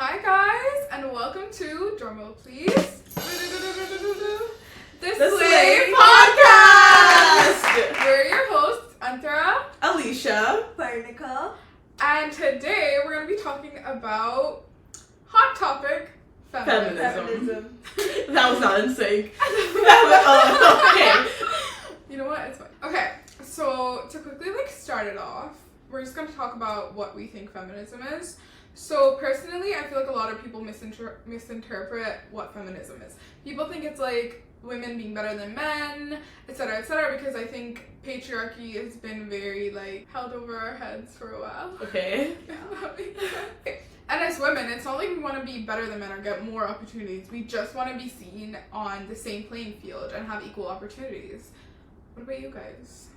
Hi guys, and welcome to, drumroll please, TheSlayPodcast! We're your hosts, Antara, Alicia, Parnika, and today we're going to be talking about hot topic, feminism. That was not in sync. Okay. You know what? It's fine. Okay, so to quickly start it off, we're just going to talk about what we think feminism is. So personally, I feel like a lot of people misinterpret what feminism is. People think it's like women being better than men, etc., because I think patriarchy has been very held over our heads for a while. Okay. And as women, it's not like we want to be better than men or get more opportunities. We just want to be seen on the same playing field and have equal opportunities. What about you guys?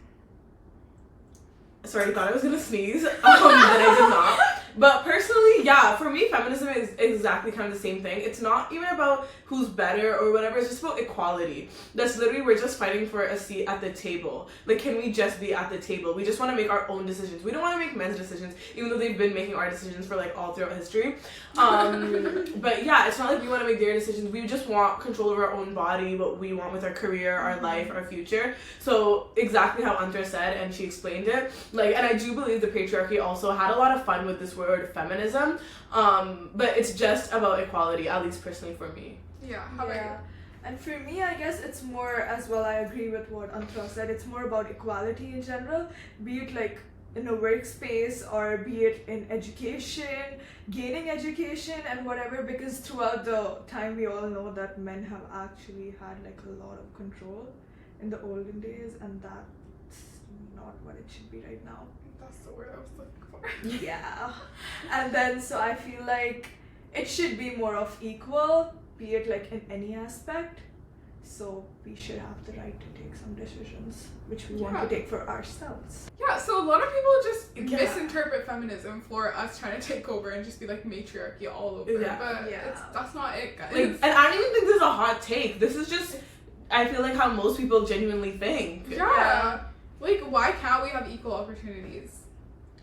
Sorry, I thought I was gonna sneeze, but I did not. But personally, yeah, for me, feminism is exactly kind of the same thing. It's not even about who's better or whatever. It's just about equality. That's literally, we're just fighting for a seat at the table. Can we just be at the table? We just want to make our own decisions. We don't want to make men's decisions, even though they've been making our decisions for all throughout history. But yeah, it's not like we want to make their decisions. We just want control over our own body, what we want with our career, our life, our future. So exactly how Antara said, and she explained it. And I do believe the patriarchy also had a lot of fun with this word feminism, but it's just about equality, at least personally for me. Yeah, how about you? And for me, I guess it's more, as well, I agree with what Antara said, it's more about equality in general, be it in a workspace or be it in education, gaining education and whatever, because throughout the time we all know that men have actually had a lot of control in the olden days, and that's not what it should be right now. That's the word I was looking for. Yeah. And then so I feel like it should be more of equal, be it in any aspect. So we should have the right to take some decisions which we want to take for ourselves. Yeah, so a lot of people just misinterpret feminism for us trying to take over and just be matriarchy all over. Yeah. But that's not it, guys. And I don't even think this is a hot take. This is just, I feel how most people genuinely think. Yeah. Why can't we have equal opportunities?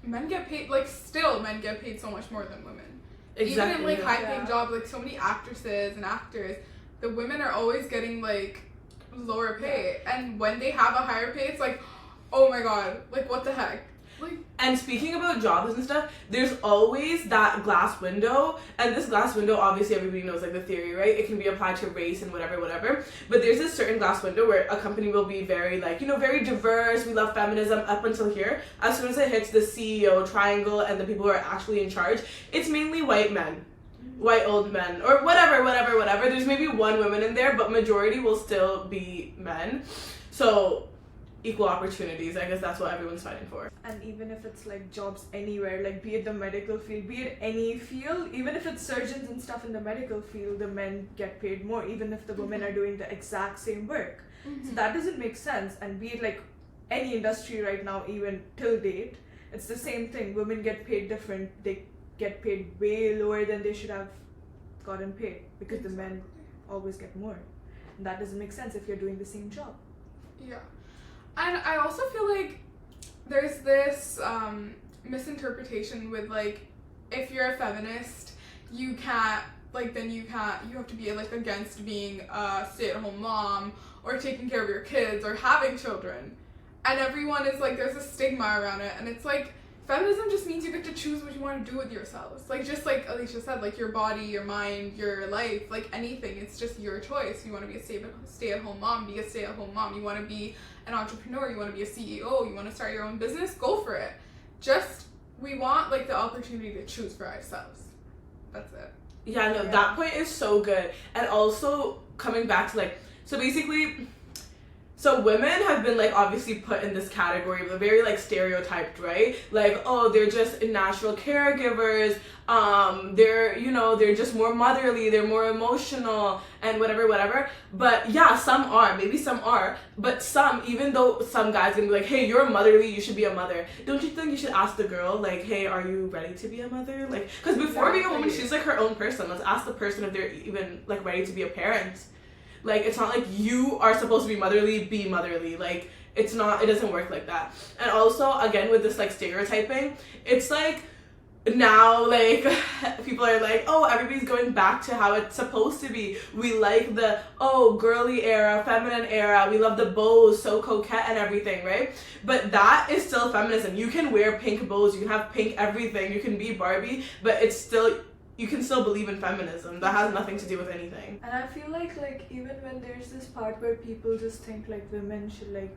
Men get paid, still men get paid so much more than women. Exactly. Even in high-paying jobs, so many actresses and actors, the women are always getting lower pay. And when they have a higher pay, it's oh my god, what the heck? And speaking about jobs and stuff, there's always that glass window, and this glass window, obviously everybody knows the theory, right? It can be applied to race and whatever, but there's this certain glass window where a company will be very very diverse, we love feminism up until here. As soon as it hits the CEO triangle and the people who are actually in charge, it's mainly white men, white old men, or whatever. There's maybe one woman in there, but majority will still be men. So equal opportunities, I guess that's what everyone's fighting for. And even if it's jobs anywhere, be it the medical field, be it any field, even if it's surgeons and stuff in the medical field, the men get paid more, even if the women are doing the exact same work. So that doesn't make sense. And be it any industry right now, even till date, it's the same thing. Women get paid different. They get paid way lower than they should have gotten paid, because the men always get more. And that doesn't make sense if you're doing the same job. Yeah. And I also feel there's this misinterpretation with if you're a feminist, you can't you have to be against being a stay-at-home mom or taking care of your kids or having children. And everyone is there's a stigma around it, and it's feminism just means you get to choose what you want to do with yourselves. Just like Alicia said, your body, your mind, your life, anything. It's just your choice. You want to be a stay-at-home mom, be a stay-at-home mom. You want to be an entrepreneur, you want to be a CEO, you want to start your own business, go for it. Just, we want the opportunity to choose for ourselves. That's it. Yeah, no, that point is so good. And also, coming back to so basically, so women have been obviously put in this category, but very stereotyped, right? Oh, they're just natural caregivers, they're just more motherly, they're more emotional, and whatever. But yeah, some are, but some, even though some guys can be hey, you're motherly, you should be a mother. Don't you think you should ask the girl, hey, are you ready to be a mother? Because before being a woman, she's her own person. Let's ask the person if they're even ready to be a parent. It's not you are supposed to be motherly, be motherly. It's not, it doesn't work like that. And also, again, with this stereotyping, it's now, like, people are like, oh, everybody's going back to how it's supposed to be. We like the, girly era, feminine era. We love the bows, so coquette and everything, right? But that is still feminism. You can wear pink bows, you can have pink everything, you can be Barbie, but it's still, you can still believe in feminism. That has nothing to do with anything. And I feel like even when there's this part where people just think like women should like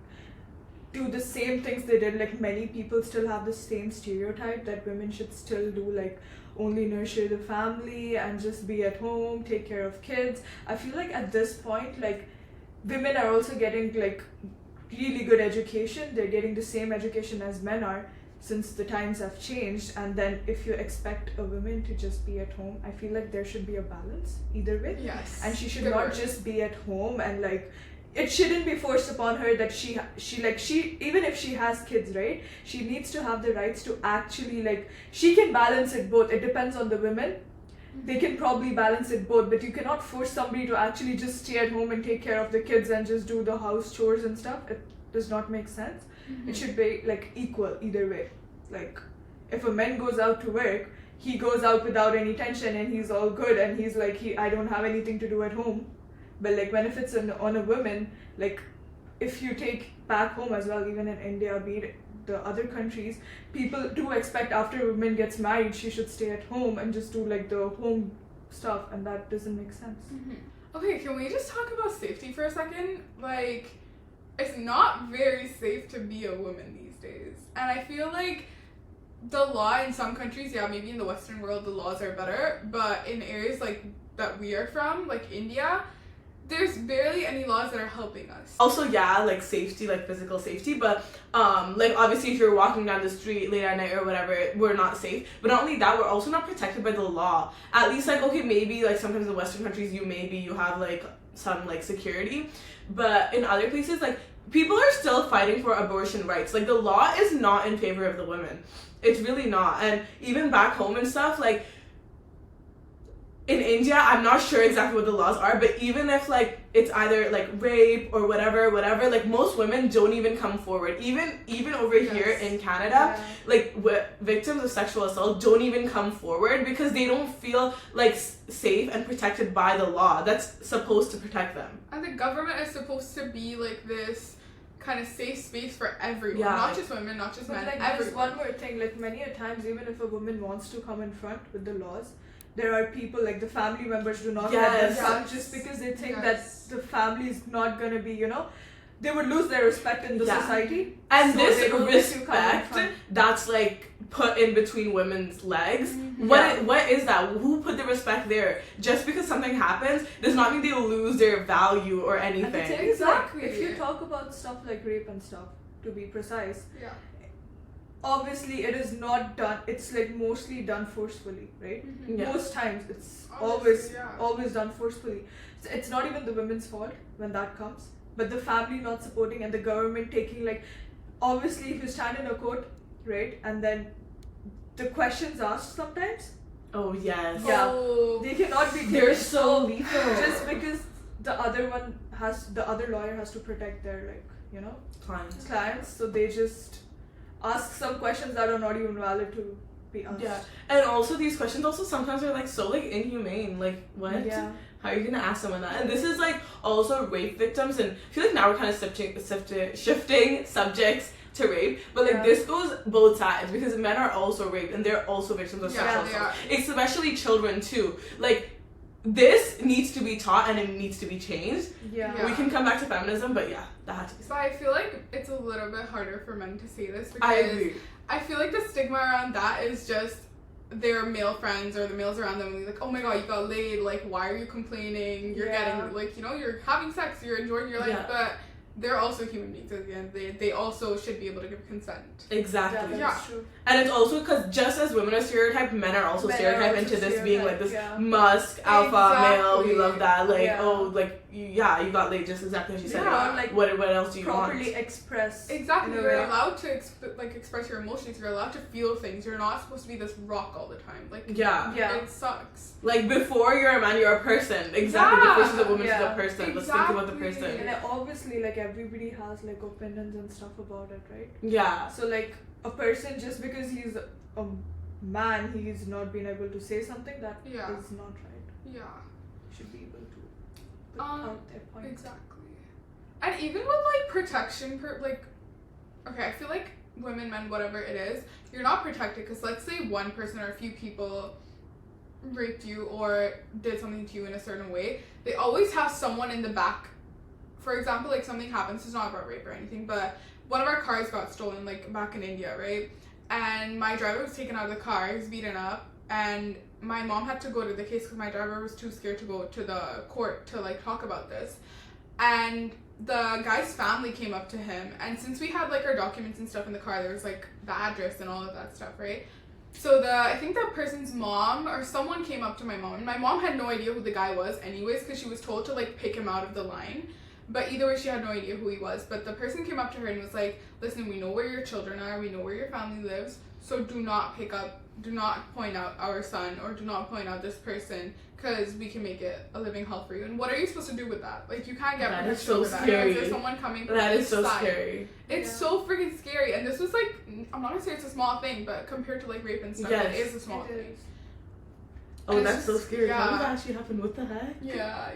do the same things they did, like many people still have the same stereotype that women should still do like only nurture the family and just be at home, take care of kids. I feel like at this point, like women are also getting like really good education. They're getting the same education as men are, since the times have changed. And then if you expect a woman to just be at home, I feel like there should be a balance either way. Yes. And she should Good not word. just be at home, and like it shouldn't be forced upon her that she even if she has kids, right, she needs to have the rights to actually, like, she can balance it both. It depends on the women. They can probably balance it both, but you cannot force somebody to actually just stay at home and take care of the kids and just do the house chores and stuff. It does not make sense. It should be like equal either way. Like if a man goes out to work, he goes out without any tension and he's all good, and he's like, I don't have anything to do at home. But like when if it's on a woman, like if you take back home as well, even in India, be it the other countries, people do expect after a woman gets married, she should stay at home and just do like the home stuff, and that doesn't make sense. Okay, can we just talk about safety for a second? Like, it's not very safe to be a woman these days. And I feel like the law in some countries, yeah, maybe in the Western world the laws are better, but in areas like that we are from, like India, there's barely any laws that are helping us. Also, yeah, like safety, like physical safety, but like obviously if you're walking down the street late at night or whatever, we're not safe. But not only that, we're also not protected by the law. At least, like, okay, maybe like sometimes in Western countries you have like some like security, but in other places, like, people are still fighting for abortion rights. Like, the law is not in favor of the women. It's really not. And even back home and stuff, like in India, I'm not sure exactly what the laws are, but even if like it's either like rape or whatever, like most women don't even come forward. Even over here in Canada, like victims of sexual assault don't even come forward because they don't feel like safe and protected by the law that's supposed to protect them. And the government is supposed to be like this kind of safe space for everyone, Yeah. not just women, not just But men, like there's everyone. one more thing, like many a times, even if a woman wants to come in front with the laws, there are people like the family members do not let them Yes. come just because they think Yes. that the family is not gonna be, they would lose their respect in the Yeah. society. And So this they don't let you come in respect front. that's like put in between women's legs. Mhm. What is that? Who put the respect there? Just because something happens does not mean they'll lose their value or And the anything. thing is, like, Exactly. if you talk about stuff like rape and stuff, to be precise, Yeah. obviously it is not done. It's like mostly done forcefully, right? Mhm. Yeah. Most times it's Obviously, yeah. always done forcefully. So it's not even the women's fault when that comes, but the family not supporting and the government taking, like, obviously if you stand in a court, right, and then the questions asked sometimes, Oh yes. Yeah. Oh. they cannot be They're taken so lethal. just because the other lawyer has to protect their, like, clients, so they just ask some questions that are not even valid to be asked. Yeah. And also these questions also sometimes are like so like inhumane. Like, what? Yeah. How are you gonna ask someone that? And this is like also rape victims, and I feel like now we're kind of shifting subjects to rape, but like Yeah. this goes both sides because men are also raped and they're also victims of Yeah, sexual they assault, are. especially children too. Like, this needs to be taught and it needs to be changed. Yeah. Yeah. We can come back to feminism, but yeah, that had to be So I feel like it's a little bit harder for men to say this because I agree. I feel like the stigma around that is just their male friends or the males around them will be like, oh my god, you got laid, like, why are you complaining? You're Yeah. getting, like, you're having sex, you're enjoying your life, Yeah. but they're also human beings at the end of the day. They also should be able to give consent. Exactly. Yeah, that's true. And it's also because just as women are stereotyped, men are also Men are stereotyped also into this being like this stereotyped, musk alpha male. We Exactly. love that. Like, Yeah. oh, like you got laid, just exactly as you said. Yeah. Or, like, What else do you properly want? express. Exactly, in a you're way. allowed to express your emotions. You're allowed to feel things. You're not supposed to be this rock all the time. Like, Yeah. Yeah. it sucks. Like, before you're a man, you're a person. Exactly. Yeah. Before she's a woman, she's Yeah. a person. Let's think about the Exactly. person. And obviously, like, everybody has, like, opinions and stuff about it, right? Yeah. So, like, a person, just because he's a man he's not been able to say something that Yeah. is not right. Yeah. Should be able to put out their point. Exactly. And even with like protection, okay, I feel like women, men, whatever it is, you're not protected because let's say one person or a few people raped you or did something to you in a certain way, they always have someone in the back. For example, like something happens, it's not about rape or anything, but one of our cars got stolen like back in India, right? And my driver was taken out of the car, he was beaten up, and my mom had to go to the case because my driver was too scared to go to the court to like talk about this. And the guy's family came up to him, and since we had like our documents and stuff in the car, there was like the address and all of that stuff, right? So I think that person's mom or someone came up to my mom, and my mom had no idea who the guy was anyways because she was told to like pick him out of the line. But either way, she had no idea who he was. But the person came up to her and was like, listen, we know where your children are, we know where your family lives, so do not point out our son or do not point out this person because we can make it a living hell for you. And what are you supposed to do with that? Like, you can't get that is protection so for that. scary. There's someone coming from That each is so side. scary. It's so freaking scary. And this was like, I'm not gonna say it's a small thing, but compared to like rape and stuff, it is a small thing. Oh, And that's so scary. yeah. How did that actually happen? What the heck? Yeah.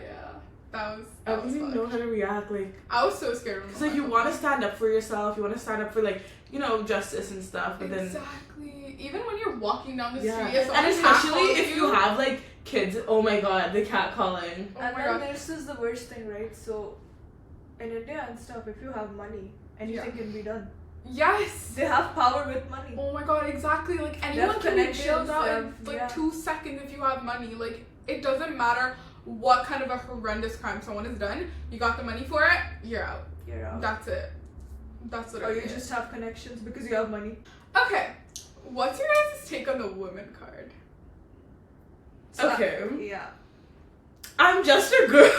I don't even know how to react. Like, I was so scared. because like you want to stand up for yourself, you want to stand up for like, you know, justice and stuff, but then exactly. Even when you're walking down the street, and especially if you have like kids. Oh my god, the cat calling. Oh And my then god. this is the worst thing, right? So in India and stuff, if you have money, anything can be done. Yes. They have power with money. Oh my god, exactly. Like anyone can be jailed out in like 2 seconds if you have money. Like it doesn't matter what kind of a horrendous crime someone has done. You got the money for it, you're out. You're out. That's it. That's Or literally you just have connections because you have money. Okay. What's your guys' take on the woman card? Okay. Yeah. I'm just a girl.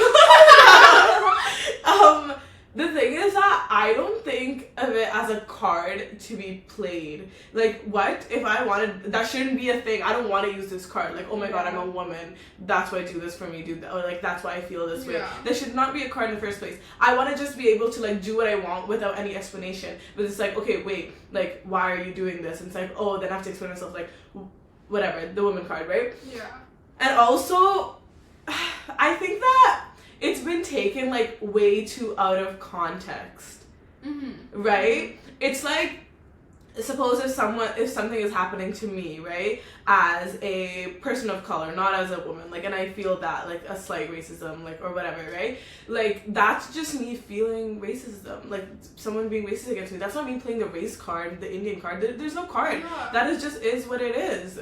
The thing is that I don't think of it as a card to be played. Like, what if I wanted? That shouldn't be a thing. I don't want to use this card. Like, oh my god, I'm a woman. That's why do this for me. Do that. Or like, that's why I feel this way. Yeah. That should not be a card in the first place. I want to just be able to like do what I want without any explanation. But it's like, okay, wait, like, why are you doing this? And it's like, oh, then I have to explain myself. Like, whatever, the woman card, right? Yeah. And also, I think that it's been taken like way too out of context, right? It's like, suppose if something is happening to me, right, as a person of color, not as a woman, like, and I feel that like a slight racism, like, or whatever, right? Like, that's just me feeling racism, like someone being racist against me. That's not me playing the race card, the Indian card. There's no card. Yeah. That is what it is,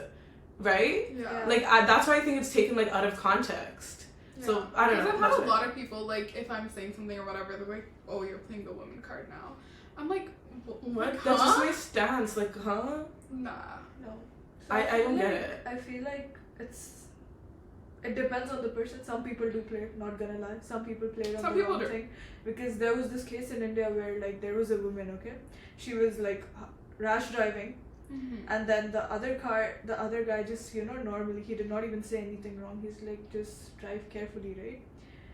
right? Yeah. Like, that's why I think it's taken like out of context. Yeah. So I don't know. Because I've had a lot of people, like, if I'm saying something or whatever, they're like, oh, you're playing the woman card now. I'm like, What? Like, That's just huh? my stance. Like, huh? Nah. No. I feel don't get like- it. I feel like it depends on the person. Some people do play it, not gonna lie. Some people play it on Some the people wrong do. thing. Because there was this case in India where like there was a woman, okay? She was like rash driving, and then the other guy just, you know, normally he did not even say anything wrong. He's like, just drive carefully, right?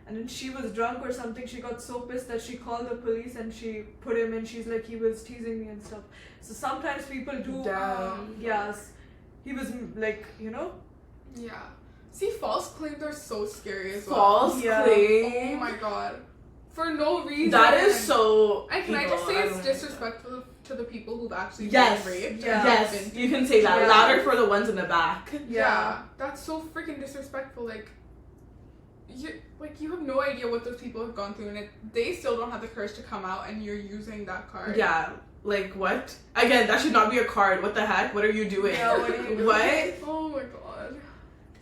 And then she was drunk or something. She got so pissed that she called the police and she put him in. She's like, he was teasing me and stuff. So sometimes people do. Damn. Yes, he was like, you know. Yeah. See, false claims are so scary as well. False Yeah. claim. Oh my god. For no reason. That is so. And can I evil. just say don't it's like disrespectful to the people who've actually Yes. been raped? Yeah. and Yes, been- you can say that Yeah. louder for the ones in the back. Yeah. That's so freaking disrespectful. Like, you have no idea what those people have gone through, and they still don't have the courage to come out, and you're using that card. Yeah. Like, what? Again, that should not be a card. What the heck? What are you doing? Yeah, what are you doing? What? Oh my god.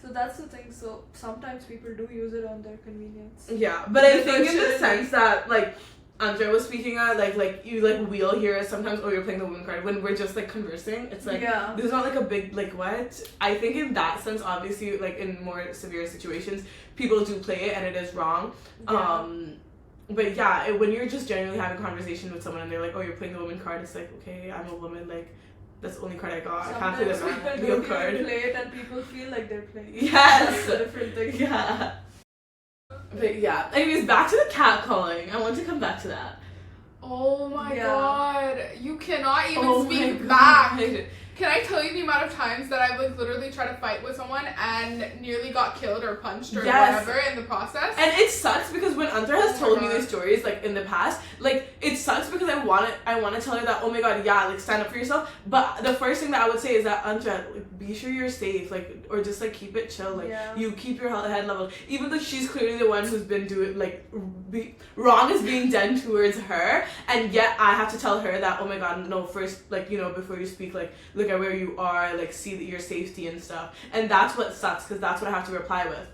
So that's the thing. So sometimes people do use it on their convenience. Yeah, but I They think in the shouldn't sense that, like, Andrea was speaking at, like you, like, we'll hear it sometimes, oh, you're playing the woman card. When we're just, like, conversing, it's like, Yeah. there's not, like, a big, like, what? I think in that sense, obviously, like, in more severe situations, people do play it, and it is wrong. Yeah. But yeah, when you're just genuinely having a conversation with someone, and they're like, oh, you're playing the woman card, it's like, okay, I'm a woman, like, that's the only card I got. I can't play Sometimes the people real don't card. even play it and people feel like they're playing. Yes! That's a different thing. Yeah. But yeah, anyways, back to the cat calling. I want to come back to that. Oh my Yeah. god. You cannot even Oh speak my back. God. Can I tell you the amount of times that I've like literally tried to fight with someone and nearly got killed or punched or whatever in the process? And it sucks because when Antara has told me God. these stories like in the past, like it sucks because I want to tell her that, oh my god, yeah, like stand up for yourself. But the first thing that I would say is that, Antara, like, be sure you're safe, like, or just like keep it chill, like you keep your head level. Even though she's clearly the one who's been doing like wrong is being done towards her, and yet I have to tell her that, oh my god, no, first, like, you know, before you speak, like look at where you are, like see that your safety and stuff. And that's what sucks because that's what I have to reply with.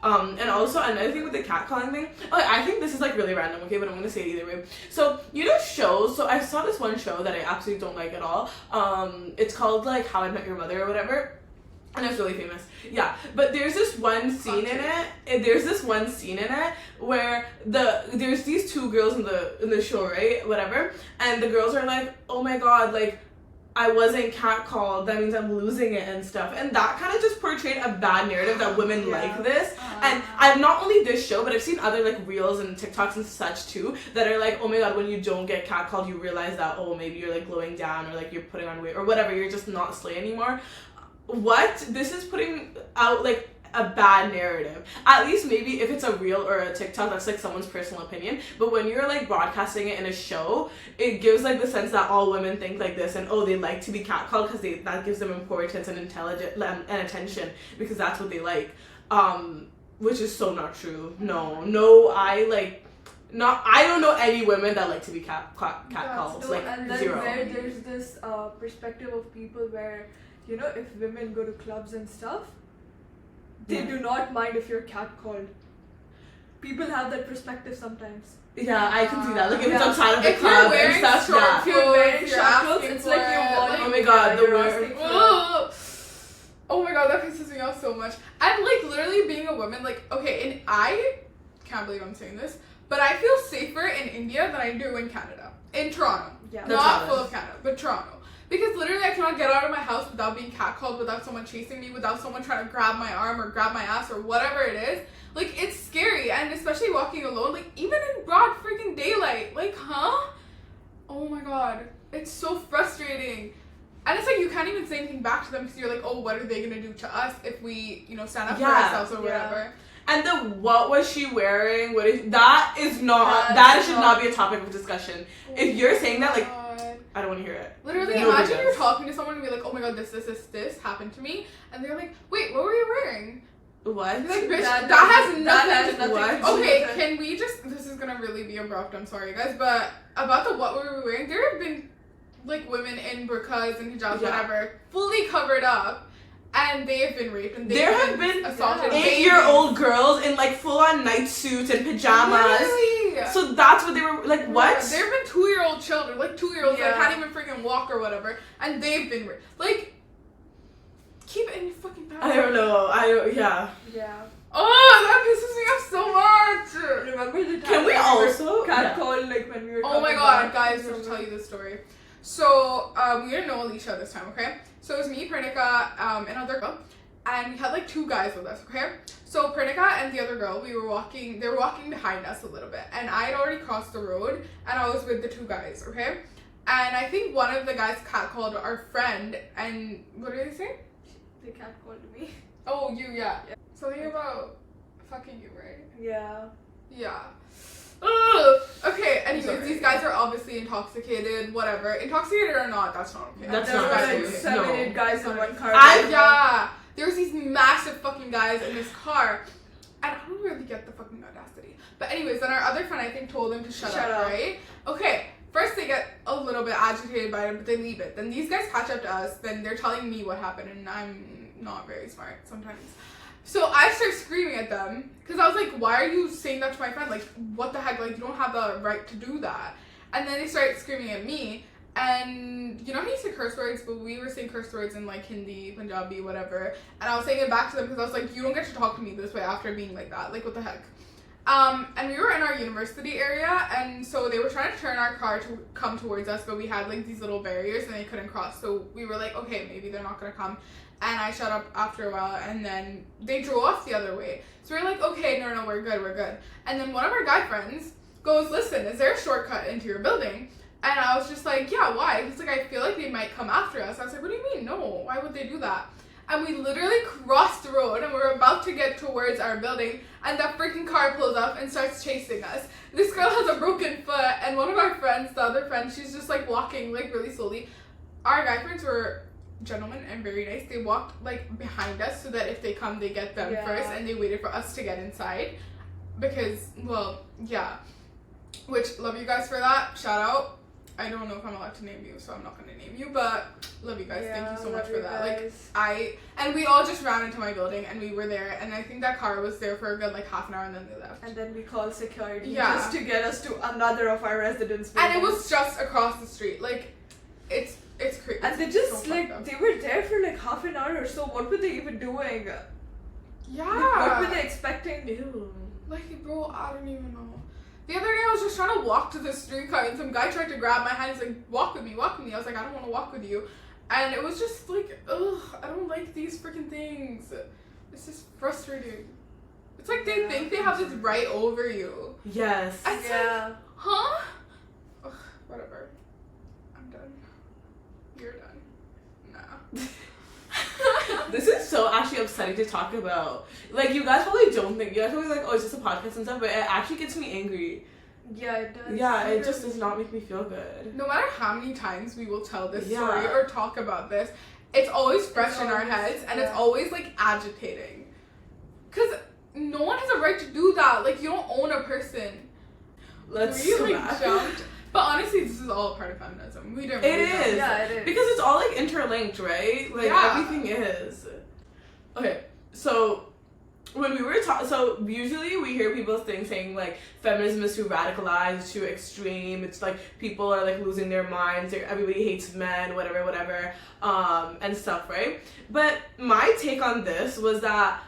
And also another thing with the catcalling thing, I think this is like really random, okay, but I'm gonna say it either way. So you know shows, so I saw this one show that I absolutely don't like at all. It's called like How I Met Your Mother or whatever. And it's really famous. Yeah. But there's this one scene in it where there's these two girls in the show, right? Whatever. And the girls are like, oh my god, like I wasn't catcalled, that means I'm losing it and stuff. And that kind of just portrayed a bad narrative that women like this. And I've not only this show, but I've seen other like reels and TikToks and such too that are like, oh my god, when you don't get catcalled, you realize that, oh, maybe you're like glowing down or like you're putting on weight or whatever, you're just not slay anymore. What? This is putting out like a bad narrative. At least maybe if it's a reel or a TikTok, that's like someone's personal opinion. But when you're like broadcasting it in a show, it gives like the sense that all women think like this, and oh, they like to be catcalled because that gives them importance and intelligence and attention because that's what they like. Which is so not true. No, I don't know any women that like to be catcalled. No, like and then zero. there's this perspective of people where, you know, if women go to clubs and stuff, they do not mind if you're catcalled. People have that perspective sometimes. Yeah, I can see that. Like if it's outside of the if club you're and stuff. short Yeah. If you're wearing you're short clothes, asking it's for like you're it, wanting. oh my god, the you're word. asking for it. Oh my god, that pisses me off so much. And like literally being a woman, like, okay, and I can't believe I'm saying this, but I feel safer in India than I do in Canada. In Toronto. Yeah. Not full of Canada, but Toronto. Because literally I cannot get out of my house without being catcalled, without someone chasing me, without someone trying to grab my arm or grab my ass or whatever it is. Like, it's scary, and especially walking alone, like, even in broad freaking daylight. Like, huh? Oh my god. It's so frustrating. And it's like you can't even say anything back to them because you're like, oh, what are they gonna do to us if we, you know, stand up for ourselves or whatever. And the what was she wearing? That should not be a topic of discussion. If you're saying that, like, I don't want to hear it. Literally, Nobody imagine does. you're talking to someone and be like, oh my god, this happened to me. And they're like, wait, what were you wearing? What? You're like, bitch, That has nothing has to nothing what? to do Okay, with it. can we just, this is gonna really be abrupt, I'm sorry guys, but about the what were we wearing, there have been like women in burqas and hijabs, whatever, fully covered up, and they have been raped and There have been assaulted. 8-year-old girls in like full-on night suits and pajamas. Literally. So that's what they were like. What? There have been 2-year-old children, like 2-year-olds that Yeah. can't even freaking walk or whatever, and they've been raped. Like, keep it in your fucking pants. I don't know. Yeah. Yeah. Oh, that pisses me off so much. Remember the time Can we also? catcalled like when we were Oh my coming god, back guys, from let's somewhere? tell you this story. So, we didn't know Alicia this time, okay? So it was me, Pernika, and another girl, and we had like 2 guys with us, okay? So Pernika and the other girl, they were walking behind us a little bit, and I had already crossed the road, and I was with the 2 guys, okay? And I think one of the guys catcalled our friend, and what did they say? They catcalled me. Oh, you, yeah. Something about fucking you, right? Yeah. Yeah. Ugh. Okay, anyways, Sorry. these guys are obviously intoxicated, whatever. Intoxicated or not, that's not okay. That's There not were right. like 7-8 guys in one car. Yeah. There was these massive fucking guys in this car. And I don't really get the fucking audacity. But anyways, then our other friend, I think, told them to shut up, right? Okay. First they get a little bit agitated by it, but they leave it. Then these guys catch up to us. Then they're telling me what happened, and I'm not very smart sometimes. So I start screaming at them because I was like, why are you saying that to my friend? Like, what the heck? Like, you don't have the right to do that. And then they start screaming at me. And you know how you say curse words? But we were saying curse words in like Hindi, Punjabi, whatever. And I was saying it back to them because I was like, you don't get to talk to me this way after being like that. Like, what the heck? And we were in our university area, and so they were trying to turn our car to come towards us, but we had like these little barriers and they couldn't cross. So we were like, okay, maybe they're not gonna come. And I shut up after a while, and then they drove off the other way. So we were like, okay, no, we're good. And then one of our guy friends goes, listen, is there a shortcut into your building? And I was just like, yeah, why? He's like, I feel like they might come after us. I was like, what do you mean? No, why would they do that? And we literally crossed the road and we're about to get towards our building, and that freaking car pulls up and starts chasing us. This girl has a broken foot, and one of our friends, the other friend, she's just like walking like really slowly. Our guy friends were gentlemen and very nice. They walked like behind us so that if they come, they get them first, and they waited for us to get inside. Because, well, yeah. Which, love you guys for that. Shout out. I don't know if I'm allowed to name you, so I'm not going to name you, but love you guys. Thank you so much for that. Guys. Like, and we all just ran into my building, and we were there, and I think that car was there for a good, like, half an hour, and then they left. And then we called security Yeah. just to get us to another of our residents' And it buildings. was just across the street. Like, it's crazy. And they just, like, they were there for, like, half an hour or so. What were they even doing? Yeah. Like, what were they expecting? Ew. Like, bro, I don't even know. The other day I was just trying to walk to the streetcar and some guy tried to grab my hand. He's like, walk with me, walk with me. I was like, I don't want to walk with you. And it was just like, ugh, I don't like these freaking things. It's just frustrating. It's like they think they have this right over you. Yes. And it's like, huh? Ugh, whatever. I'm done. You're done. Nah. This is so actually upsetting to talk about. Like, you guys probably don't think, you guys probably like, oh, it's just a podcast and stuff, but it actually gets me angry. Yeah, it does. Yeah, it just does not make me feel good. No matter how many times we will tell this Yeah. story or talk about this, it's always fresh It's in our always- heads, and it's yeah. always like agitating. Because no one has a right to do that. Like, you don't own a person. Let's We go like back. jumped. But honestly, this is all part of feminism. We didn't. It really know. is. Yeah, it is. Because it's all like interlinked, right? Like Yeah. everything is. Okay, so when we were talking, so usually we hear people saying like feminism is too radicalized, too extreme. It's like people are like losing their minds. Everybody hates men, whatever, and stuff, right? But my take on this was that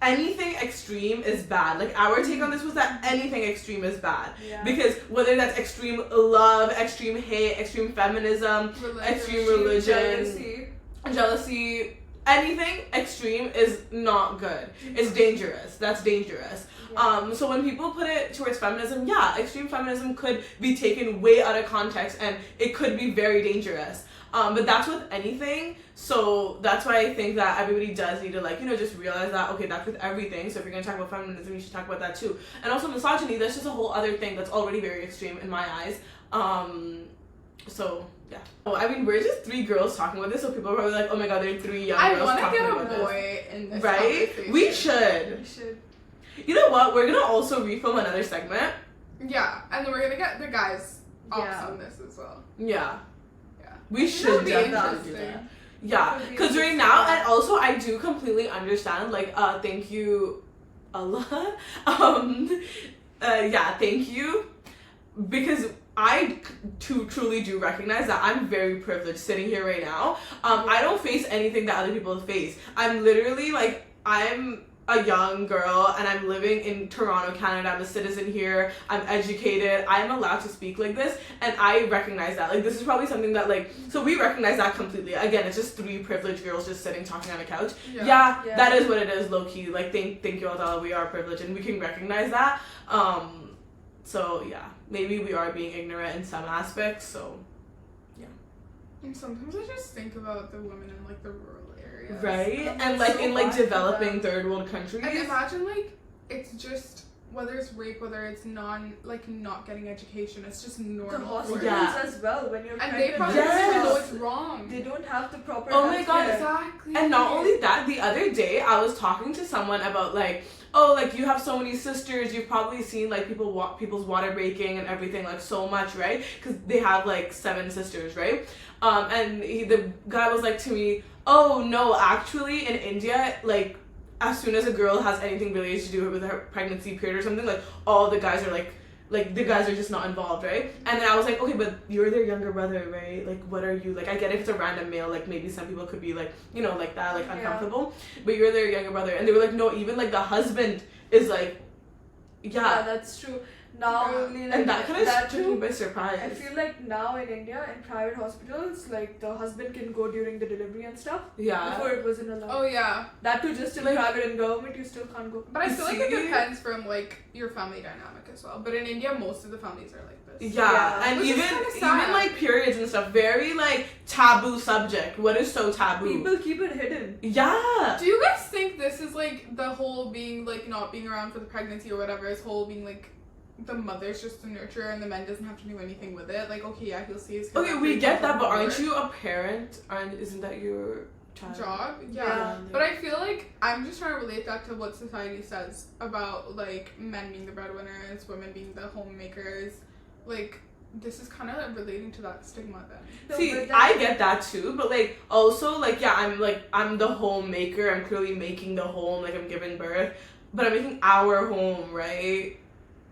anything extreme is bad. Like, our take on this was that anything extreme is bad. Yeah. Because whether that's extreme love, extreme hate, extreme feminism, extreme religion, jealousy, anything extreme is not good. It's dangerous. That's dangerous. Yeah. So when people put it towards feminism, yeah, extreme feminism could be taken way out of context and it could be very dangerous. But that's with anything. So that's why I think that everybody does need to, like, you know, just realize that, okay, that's with everything. So if you're going to talk about feminism, you should talk about that too. And also misogyny, that's just a whole other thing that's already very extreme in my eyes. So, yeah. Oh, I mean, we're just three girls talking about this, so people are probably like, oh my god, there are three young girls I talking want about to get a this. boy in this Right? conversation. We should. We should. You know what? We're going to also refilm another segment. Yeah, and then we're gonna get the guys off Yeah. on this as well. Yeah. Yeah. We It'll should be definitely do interesting. that. Yeah, It would be because right interesting. now, and also I do completely understand, like, thank you, Allah. Yeah, thank you. Because I truly do recognize that I'm very privileged sitting here right now. I don't face anything that other people face. I'm literally, like, I'm a young girl and I'm living in Toronto, Canada. I'm a citizen here. I'm educated. I'm allowed to speak like this, and I recognize that. Like, this is probably something that, like, so we recognize that completely. Again, it's just three privileged girls just sitting talking on a couch. Yeah, Yeah. that is what it is, low key. Like, thank you, Allah. We are privileged and we can recognize that. So yeah, maybe we are being ignorant in some aspects. So And sometimes I just think about the women in like the rural areas. right, And and it's like so in like hard for developing them. third world countries. And imagine like it's just whether it's rape, whether it's not getting education, it's just The normal. hospitals for them. Yeah. as well, when you're And pregnant. they probably Yes. don't even know it's wrong. They don't have the proper Oh my God, healthcare. Exactly. And not only that, the other day I was talking to someone about like, oh, like you have so many sisters, you've probably seen like people's water breaking and everything, like so much, right? Because they have like 7 sisters, right? And the guy was like to me, oh no, actually in India, like as soon as a girl has anything related to do with her pregnancy period or something, like all the guys are like the guys are just not involved, right? And then I was like, okay, but you're their younger brother, right? Like, what are you, like, I get if it's a random male, like, maybe some people could be, like, you know, like that, like, Yeah. uncomfortable, but you're their younger brother. And they were like, no, even, like, the husband is, like, Yeah, that's true. Now Yeah. only like And that kind of took me too. by surprise. I feel like now in India, in private hospitals, like the husband can go during the delivery and stuff. Yeah. Before it wasn't allowed. Oh yeah, That too, just in Like- private and government, you still can't go. but I feel like it See? depends from like your family dynamic as well. But in India, most of the families are like this. Yeah, Yeah. and Which is even kinda sad. even like periods and stuff, very like taboo subject. What is so taboo? People keep it hidden. Yeah. Do you guys think this is like the whole being like not being around for the pregnancy or whatever is whole being like the mother's just a nurturer and the man doesn't have to do anything with it? Like, okay, yeah, he'll see his kid Okay, after we he get comes that, home but from aren't work. you a parent? Isn't that your child? Job? Yeah. Yeah. But I feel like I'm just trying to relate that to what society says about like men being the breadwinners, women being the homemakers. Like, this is kind of relating to that stigma then. No, See, but I get that too, but like also like yeah, I'm the homemaker. I'm clearly making the home, like I'm giving birth, but I'm making our home, right?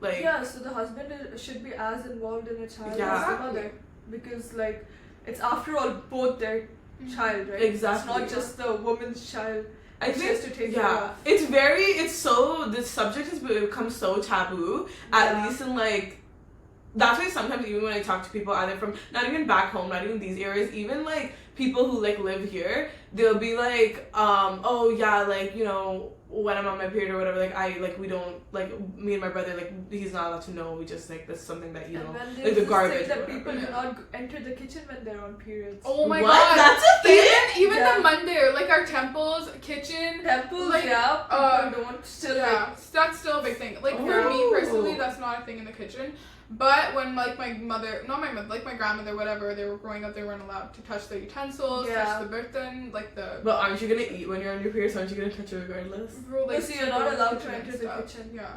Like Yeah, so the husband should be as involved in a child Yeah. as the mother, because like it's after all both their child, right? Exactly. It's not just the woman's child. I It's think just to take care yeah, of. it's so this subject has become so taboo. At Yeah. least in like. That's why sometimes even when I talk to people either from not even back home, not even these areas, even like people who like live here, they'll be like, oh yeah, like, you know, when I'm on my period or whatever, like we don't like me and my brother, like he's not allowed to know. We just like that's something that you And know, then like there's the this garbage. thing that or whatever. people do Yeah. not enter the kitchen when they're on periods. Oh my What? god. That's a thing? Even Yeah. the mandir, like our temples, kitchen. Temples, Like, yeah, people don't still Yeah, that's still a big thing. Like for me personally, Oh. that's not a thing in the kitchen. But when like my mother, not my mother, like my grandmother, whatever, they were growing up, they weren't allowed to touch the utensils, Yeah. touch the burden, like the. But aren't you gonna eat when you're on your period? So aren't you gonna touch it regardless? Rule, No, see, you're not super allowed to kitchen enter and the stuff. kitchen. Yeah.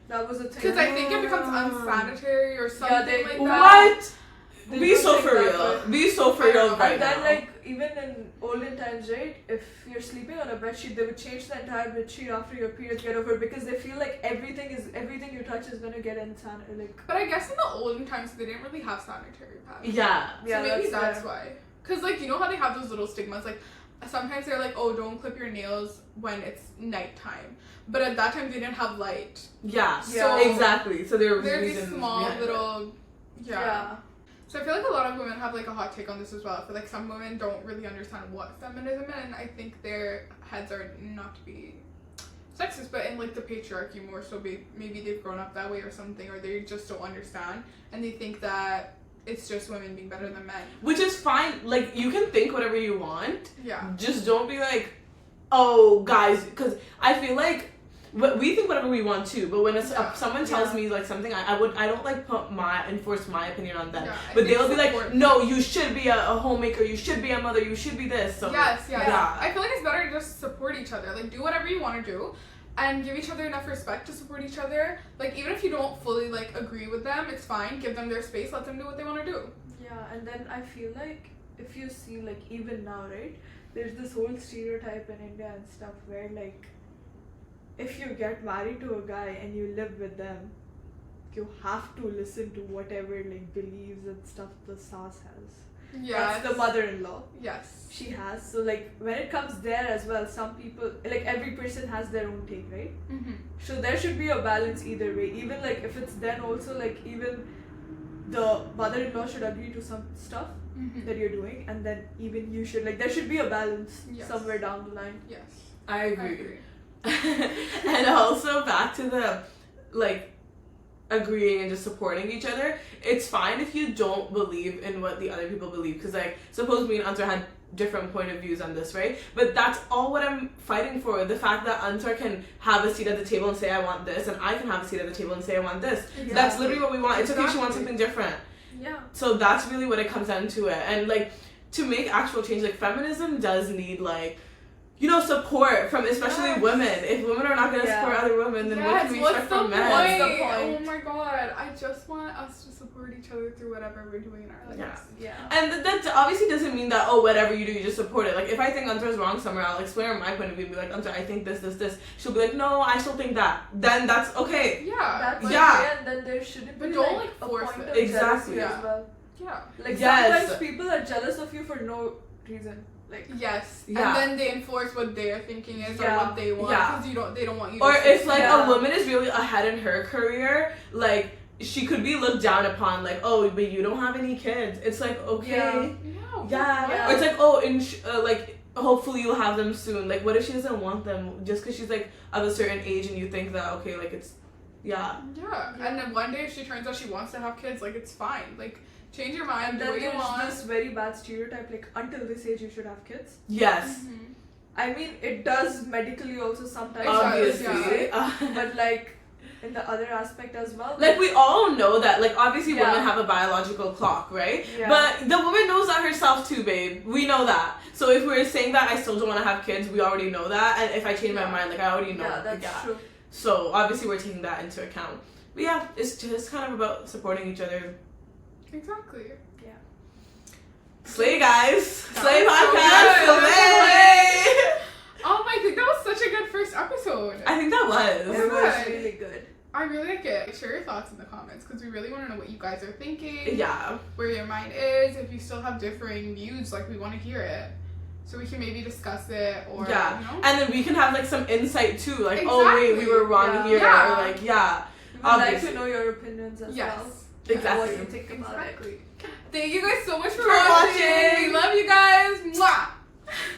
That was a thing. Because I think it becomes unsanitary or something they- like that. What? They Be don't so think for that real. way. Be so for I real know. right And then, now. like, even in olden times, right, if you're sleeping on a bed sheet, they would change the entire bed sheet after your periods get over because they feel like everything you touch is gonna get insanitary. Like, But I guess in the olden times they didn't really have sanitary pads. Yeah. yeah, So maybe that's fair. why. Because, like, you know how they have those little stigmas? Like, sometimes they're like, oh, don't clip your nails when it's nighttime. But at that time, they didn't have light. Yeah. Yeah. Exactly. So there were There's reasons these small behind it. little. Yeah. Yeah. So I feel like a lot of women have, like, a hot take on this as well. I feel like some women don't really understand what feminism is, and I think their heads are not to be sexist, but in, like, the patriarchy more so. Maybe they've grown up that way or something, or they just don't understand, and they think that it's just women being better than men. Which is fine. Like, you can think whatever you want. Yeah. Just don't be like, oh, guys, because I feel like we think whatever we want to, but when Yeah. someone tells Yeah. me like something, I don't like enforce my opinion on them. Yeah, I But think they'll be like, support- no, you should be a homemaker, you should be a mother, you should be this. So Yes, yeah. Yeah. I feel like it's better to just support each other. Like, do whatever you want to do and give each other enough respect to support each other. Like, even if you don't fully, like, agree with them, it's fine. Give them their space. Let them do what they want to do. Yeah, and then I feel like if you see, like, even now, right, there's this whole stereotype in India and stuff where, like, if you get married to a guy and you live with them, you have to listen to whatever, like, beliefs and stuff the sass has. Yes. That's the mother-in-law. Yes. She has. So, like, when it comes there as well, some people, like, every person has their own take, right? Mm-hmm. So there should be a balance either way. Even, like, if it's then also, like, even the mother-in-law should agree to some stuff Mm-hmm. that you're doing, and then even you should, like, there should be a balance Yes. somewhere down the line. Yes. I I agree. agree. And also back to the like agreeing and just supporting each other. It's fine if you don't believe in what the other people believe, because like suppose me and Antar had different point of views on this, right? But that's all what I'm fighting for. The fact that Antar can have a seat at the table and say I want this, and I can have a seat at the table and say I want this. Yeah. That's literally what we want. It's okay if she wants Exactly. something different. Yeah. So that's really what it comes down to it. And like to make actual change, like feminism does need like, you know, support from especially Yes. women. If women are not gonna Yeah. support other women, then what Yes, can we what's expect the from men? point? What's the point? Oh my god. I just want us to support each other through whatever we're doing in our lives. Yeah. Yeah. And that obviously doesn't mean that, oh, whatever you do, you just support it. Like, if I think Antar's wrong somewhere, I'll explain her my point of view and be like, Antar, I think this. She'll be like, no, I still think that. Then that's okay. Yeah. That's like, Yeah. okay, and then there shouldn't But be don't, like, like, a force point it. of Exactly. jealousy as Yeah. well. Yeah. Like Yes. sometimes people are jealous of you for no reason. Like Yes. Yeah. And then they enforce what their thinking is or Yeah. what they want Yeah. because they don't want you Or to if like Yeah. a woman is really ahead in her career, like she could be looked down upon, like, oh, but you don't have any kids. It's like, okay, yeah. Or it's like, oh, like, hopefully you'll have them soon. Like, what if she doesn't want them just because she's like of a certain age and you think that, okay, like, it's and then one day if she turns out she wants to have kids, like, it's fine. Like, change your mind. And Do then what you want. there's this very bad stereotype, like, until this age you should have kids. Yes. I mean, it does medically also sometimes. Obviously. But, like, in the other aspect as well. Like, we all know that, like, obviously women have a biological clock, right? Yeah. But the woman knows that herself too, babe. We know that. So if we're saying that I still don't want to have kids, we already know that. And if I change my mind, like, I already know. Yeah, that's true. So obviously we're taking that into account. But yeah, it's just kind of about supporting each other. Exactly. Yeah. Slay, guys. Slay was so podcast. good. Slay. Oh my god, that was such a good first episode. I think that was. It was really good. I really like it. Share your thoughts in the comments because we really want to know what you guys are thinking. Yeah. Where your mind is. If you still have differing views, like, we want to hear it. So we can maybe discuss it or, you know? And then we can have, like, some insight too. Like, Exactly. oh, wait, we were wrong here. Yeah. Or, like, We would like obviously. to know your opinions as well. Exactly. What you think about it. Thank you guys so much for watching. watching. We love you guys. Mwah!